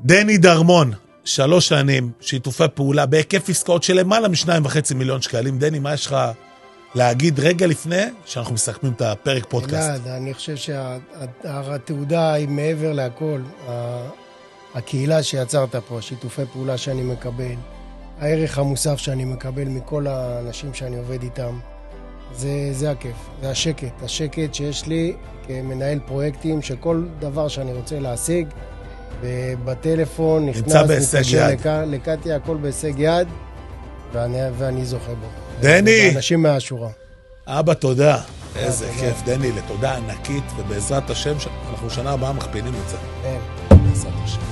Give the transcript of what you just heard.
דני דרמון, 3 שנים, שיתופי פעולה, בהיקף עסקאות של למעלה מ2.5 מיליון שקלים. דני, מה יש לך להגיד רגע לפני שאנחנו מסכמים את הפרק פודקאסט? אלעד, אני חושב שהתעודה היא מעבר להכל. הקהילה שיצרת פה, שיתופי פעולה שאני מקבל, הערך המוסף שאני מקבל מכל האנשים שאני עובד איתם, זה הכיף, זה השקט שיש לי כמנהל פרויקטים, שכל דבר שאני רוצה להשיג, ובטלפון נכנס, מתקשר לקטיה, הכל בהישג יד, ואני זוכה בו. דני! אנשים מהשורה. אבא, תודה. איזה כיף, דני, לתודה ענקית, ובעזרת השם, אנחנו שנה הבאה מכפילים את זה. בעזרת השם.